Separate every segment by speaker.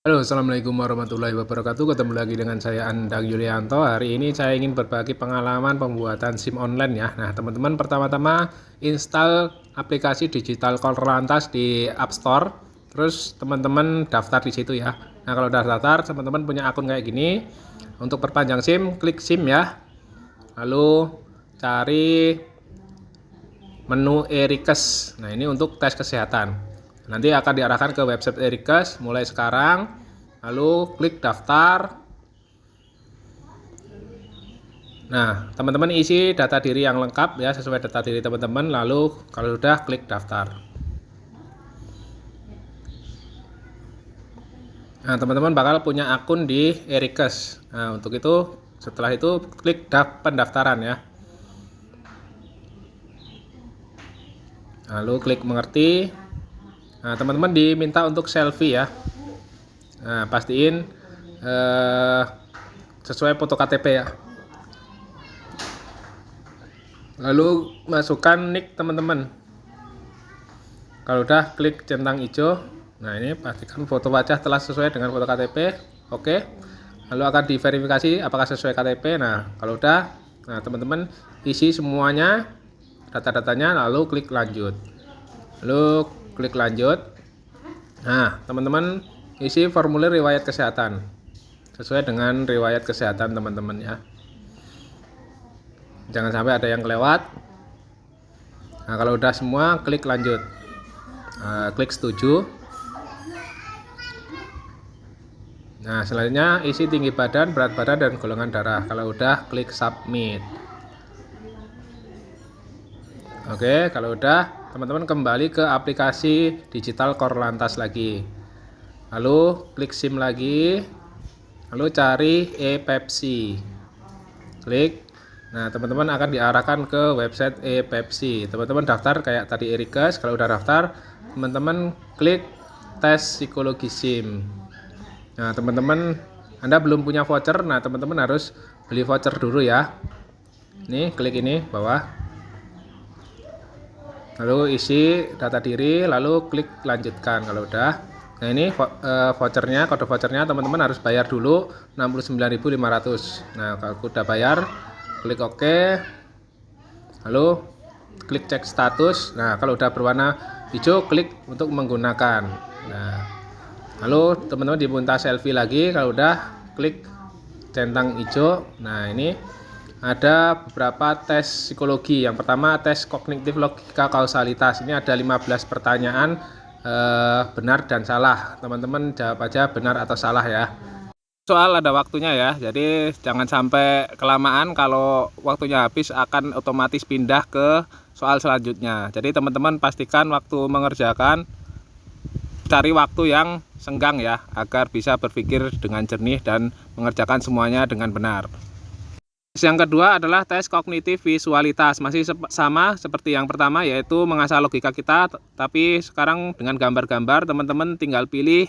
Speaker 1: Halo, assalamualaikum warahmatullahi wabarakatuh. Ketemu lagi dengan saya Andang Yulianto. Hari ini saya ingin berbagi pengalaman pembuatan SIM online ya. Nah, teman-teman pertama-tama install aplikasi Digital Korlantas di App Store. Terus teman-teman daftar di situ ya. Nah, kalau udah daftar, teman-teman punya akun kayak gini. Untuk perpanjang SIM, klik SIM ya. Lalu cari menu e-Rikes. Nah, ini untuk tes kesehatan. Nanti akan diarahkan ke website e-Rikes mulai sekarang. Lalu klik daftar. Nah, teman-teman isi data diri yang lengkap ya, sesuai data diri teman-teman. Lalu kalau sudah klik daftar. Nah, teman-teman bakal punya akun di e-Rikes. Nah, untuk itu setelah itu klik pendaftaran ya. Lalu klik mengerti. Nah, teman-teman diminta untuk selfie ya. Nah, pastiin sesuai foto KTP ya. Lalu masukkan nick teman-teman. Kalau udah klik centang hijau. Nah, ini pastikan foto wajah telah sesuai dengan foto KTP. Oke. Lalu akan diverifikasi apakah sesuai KTP. Nah, kalau udah, nah teman-teman isi semuanya data-datanya lalu klik lanjut. Lalu klik lanjut. Nah, teman-teman isi formulir riwayat kesehatan sesuai dengan riwayat kesehatan teman-teman ya. Jangan sampai ada yang kelewat. Nah, kalau udah semua klik lanjut. Klik setuju. Nah, selanjutnya isi tinggi badan, berat badan, dan golongan darah. Kalau udah klik submit. Oke, kalau udah teman-teman kembali ke aplikasi Digital Korlantas lagi. Lalu klik SIM lagi. Lalu cari e-Pepsi. Klik. Nah, teman-teman akan diarahkan ke website e-Pepsi. Teman-teman daftar kayak tadi e-Rikes. Kalau udah daftar, teman-teman klik tes psikologi SIM. Nah, teman-teman Anda belum punya voucher. Nah, teman-teman harus beli voucher dulu ya. Nih, klik ini bawah. Lalu isi data diri, lalu klik lanjutkan kalau udah. Nah, ini vouchernya, kode vouchernya teman-teman harus bayar dulu 69.500. Nah, kalau udah bayar, klik OK. Lalu klik cek status. Nah, kalau udah berwarna hijau, klik untuk menggunakan. Nah, lalu teman-teman diminta selfie lagi. Kalau udah klik centang hijau. Nah, ini ada beberapa tes psikologi. Yang pertama tes kognitif logika kausalitas. Ini ada 15 pertanyaan benar dan salah. Teman-teman jawab aja benar atau salah ya. Soal ada waktunya ya, jadi jangan sampai kelamaan. Kalau waktunya habis akan otomatis pindah ke soal selanjutnya. Jadi teman-teman pastikan waktu mengerjakan cari waktu yang senggang ya, agar bisa berpikir dengan jernih dan mengerjakan semuanya dengan benar. Yang kedua adalah tes kognitif visualitas. Masih sama seperti yang pertama, yaitu mengasah logika kita, tapi sekarang dengan gambar-gambar. Teman-teman tinggal pilih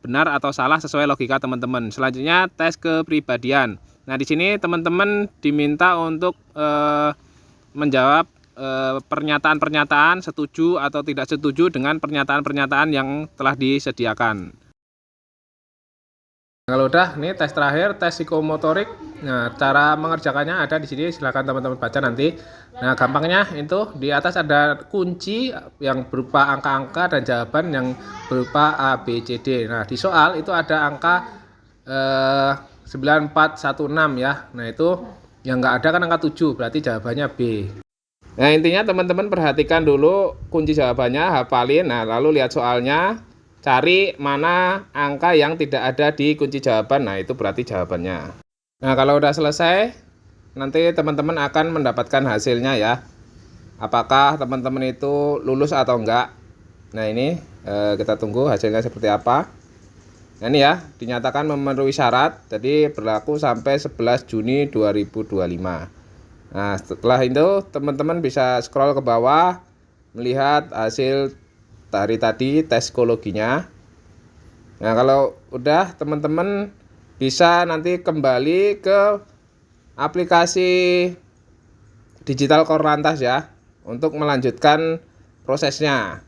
Speaker 1: benar atau salah sesuai logika teman-teman. Selanjutnya tes kepribadian. Nah, di sini teman-teman diminta untuk menjawab pernyataan-pernyataan setuju atau tidak setuju dengan pernyataan-pernyataan yang telah disediakan. Kalau udah, nih tes terakhir, tes psikomotorik. Nah, cara mengerjakannya ada di sini, silakan teman-teman baca nanti. Nah, gampangnya itu di atas ada kunci yang berupa angka-angka dan jawaban yang berupa A, B, C, D. Nah, di soal itu ada angka 9416 ya. Nah, itu yang nggak ada kan angka 7, berarti jawabannya B. Nah, intinya teman-teman perhatikan dulu kunci jawabannya, hafalin. Nah, lalu lihat soalnya. Cari mana angka yang tidak ada di kunci jawaban. Nah, itu berarti jawabannya. Nah, kalau udah selesai, nanti teman-teman akan mendapatkan hasilnya ya. Apakah teman-teman itu lulus atau enggak. Nah, ini kita tunggu hasilnya seperti apa. Nah, ini ya, dinyatakan memenuhi syarat. Jadi berlaku sampai 11 Juni 2025. Nah, setelah itu teman-teman bisa scroll ke bawah, melihat hasil dari tadi tes psikologinya. Nah, kalau udah teman-teman bisa nanti kembali ke aplikasi Digital Korlantas ya untuk melanjutkan prosesnya.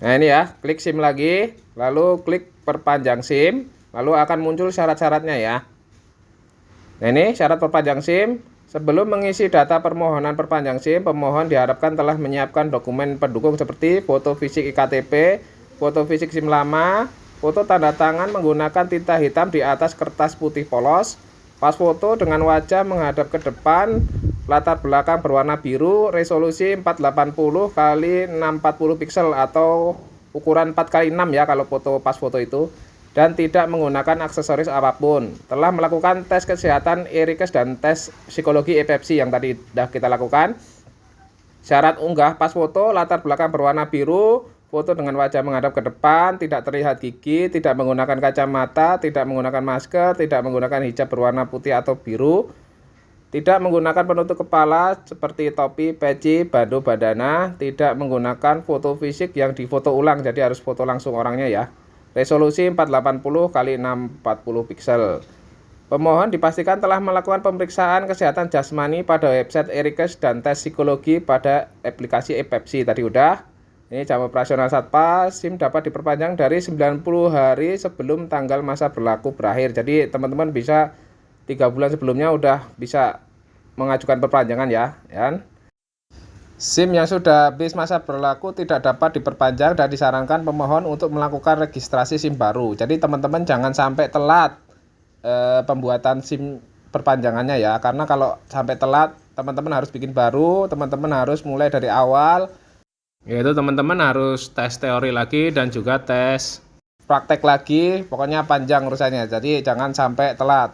Speaker 1: Nah ini ya, klik SIM lagi, lalu klik perpanjang SIM, lalu akan muncul syarat-syaratnya ya. Nah ini syarat perpanjang SIM. Sebelum mengisi data permohonan perpanjang SIM, pemohon diharapkan telah menyiapkan dokumen pendukung seperti foto fisik IKTP, foto fisik SIM lama, foto tanda tangan menggunakan tinta hitam di atas kertas putih polos, pas foto dengan wajah menghadap ke depan, latar belakang berwarna biru, resolusi 480 x 640 piksel atau ukuran 4x6 ya kalau pas foto itu, dan tidak menggunakan aksesoris apapun. Telah melakukan tes kesehatan e-Rikes dan tes psikologi e-Pepsi yang tadi sudah kita lakukan. Syarat unggah pas foto, latar belakang berwarna biru, foto dengan wajah menghadap ke depan, tidak terlihat gigi, tidak menggunakan kacamata, tidak menggunakan masker, tidak menggunakan hijab berwarna putih atau biru, tidak menggunakan penutup kepala seperti topi, peci, bando, bandana, tidak menggunakan foto fisik yang difoto ulang, jadi harus foto langsung orangnya ya. Resolusi 480 x 640 piksel. Pemohon dipastikan telah melakukan pemeriksaan kesehatan jasmani pada website e-Rikes dan tes psikologi pada aplikasi e-Pepsi tadi udah. Ini jam operasional Satpas, SIM dapat diperpanjang dari 90 hari sebelum tanggal masa berlaku berakhir. Jadi teman-teman bisa 3 bulan sebelumnya udah bisa mengajukan perpanjangan ya. SIM yang sudah habis masa berlaku tidak dapat diperpanjang dan disarankan pemohon untuk melakukan registrasi SIM baru. Jadi teman-teman jangan sampai telat pembuatan SIM perpanjangannya ya. Karena kalau sampai telat, teman-teman harus bikin baru, teman-teman harus mulai dari awal. Yaitu teman-teman harus tes teori lagi dan juga tes praktek lagi. Pokoknya panjang urusannya. Jadi jangan sampai telat.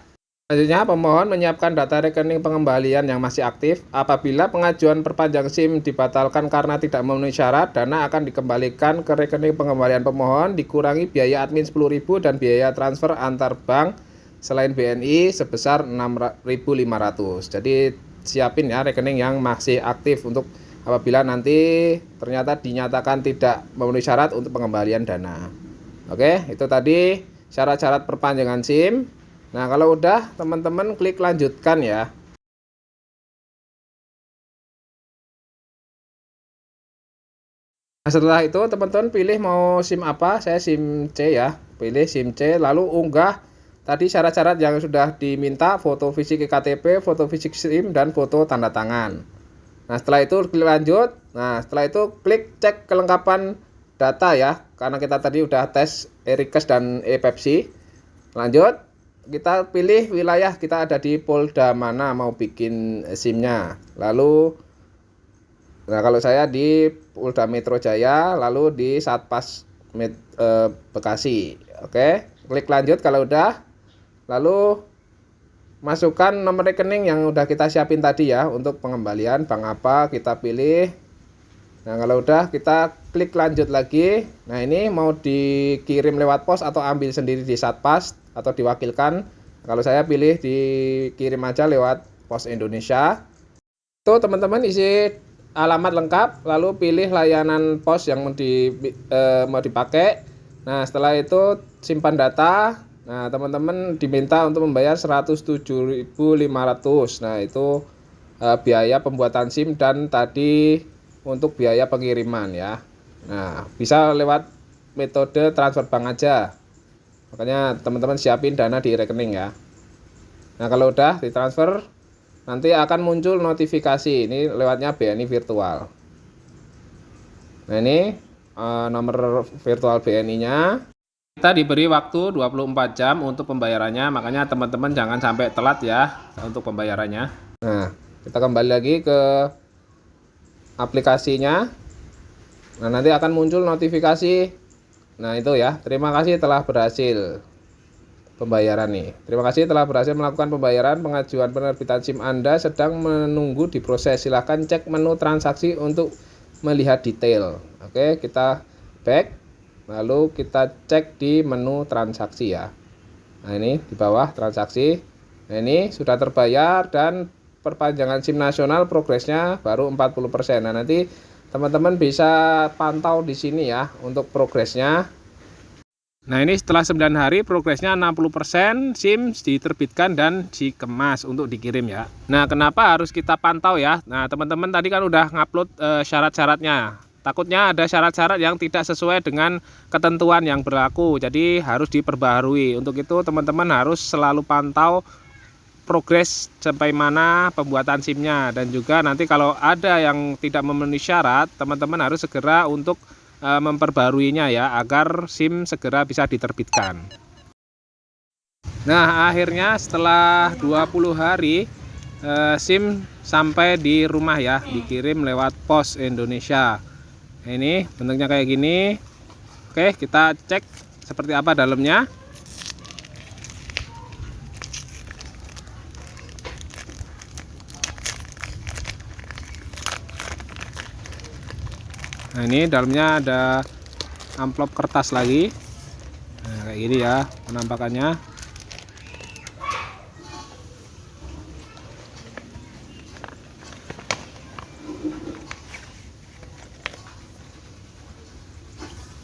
Speaker 1: Selanjutnya, pemohon menyiapkan data rekening pengembalian yang masih aktif. Apabila pengajuan perpanjang SIM dibatalkan karena tidak memenuhi syarat, dana akan dikembalikan ke rekening pengembalian pemohon, dikurangi biaya admin 10.000 dan biaya transfer antar bank selain BNI sebesar 6.500. Jadi siapin ya rekening yang masih aktif untuk apabila nanti ternyata dinyatakan tidak memenuhi syarat untuk pengembalian dana. Oke, itu tadi syarat-syarat perpanjangan SIM. Nah, kalau udah, teman-teman klik lanjutkan ya. Nah, setelah itu teman-teman pilih mau SIM apa, saya SIM C ya. Pilih SIM C, lalu unggah tadi syarat-syarat yang sudah diminta, foto fisik KTP, foto fisik SIM, dan foto tanda tangan. Nah, setelah itu klik lanjut. Nah, setelah itu klik cek kelengkapan data ya, karena kita tadi udah tes e-Rikes dan e-Pepsi. Lanjut. Kita pilih wilayah, kita ada di Polda mana mau bikin SIM-nya. Lalu nah kalau saya di Polda Metro Jaya, lalu di Satpas Bekasi. Oke, klik lanjut kalau udah. Lalu masukkan nomor rekening yang udah kita siapin tadi ya untuk pengembalian bank apa kita pilih. Nah, kalau udah kita klik lanjut lagi. Nah, ini mau dikirim lewat pos atau ambil sendiri di Satpas atau diwakilkan. Kalau saya pilih dikirim aja lewat Pos Indonesia. Tuh teman-teman isi alamat lengkap, lalu pilih layanan pos yang mau dipakai. Nah, setelah itu simpan data. Nah, teman-teman diminta untuk membayar 107.500. Nah, itu biaya pembuatan SIM dan tadi untuk biaya pengiriman ya. Nah, bisa lewat metode transfer bank aja. Makanya teman-teman siapin dana di rekening ya. Nah, kalau udah ditransfer, nanti akan muncul notifikasi. Ini lewatnya BNI virtual. Nah, ini nomor virtual BNI-nya. Kita diberi waktu 24 jam untuk pembayarannya, makanya teman-teman jangan sampai telat ya untuk pembayarannya. Nah, kita kembali lagi ke aplikasinya. Nah, nanti akan muncul notifikasi. Nah, itu ya. Terima kasih telah berhasil pembayaran nih. Terima kasih telah berhasil melakukan pembayaran. Pengajuan penerbitan SIM Anda sedang menunggu diproses. Silahkan cek menu transaksi untuk melihat detail. Oke, kita back. Lalu kita cek di menu transaksi ya. Nah, ini di bawah transaksi. Nah, ini sudah terbayar dan perpanjangan SIM nasional progresnya baru 40%. Nah, nanti teman-teman bisa pantau di sini ya untuk progresnya. Nah, ini setelah 9 hari progresnya 60%, SIM diterbitkan dan dikemas untuk dikirim ya. Nah, kenapa harus kita pantau ya? Nah, teman-teman tadi kan udah ngupload syarat-syaratnya. Takutnya ada syarat-syarat yang tidak sesuai dengan ketentuan yang berlaku, jadi harus diperbaharui. Untuk itu teman-teman harus selalu pantau progres sampai mana pembuatan SIM-nya, dan juga nanti kalau ada yang tidak memenuhi syarat, teman-teman harus segera untuk memperbaharuinya ya, agar SIM segera bisa diterbitkan. Nah, akhirnya setelah 20 hari SIM sampai di rumah ya, dikirim lewat Pos Indonesia. Ini bentuknya kayak gini. Oke, kita cek seperti apa dalamnya. Nah, ini dalamnya ada amplop kertas lagi. Nah, kayak gini ya penampakannya.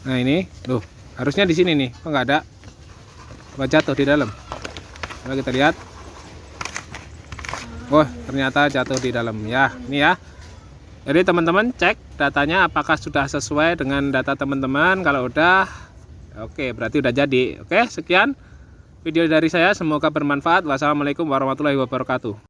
Speaker 1: Nah, ini loh, harusnya di sini nih, kok nggak ada? Apa jatuh di dalam? Coba kita lihat. Oh, ternyata jatuh di dalam ya. Ini ya. Jadi teman-teman cek datanya apakah sudah sesuai dengan data teman-teman. Kalau udah, oke, berarti udah jadi. Oke, sekian video dari saya, semoga bermanfaat. Wassalamualaikum warahmatullahi wabarakatuh.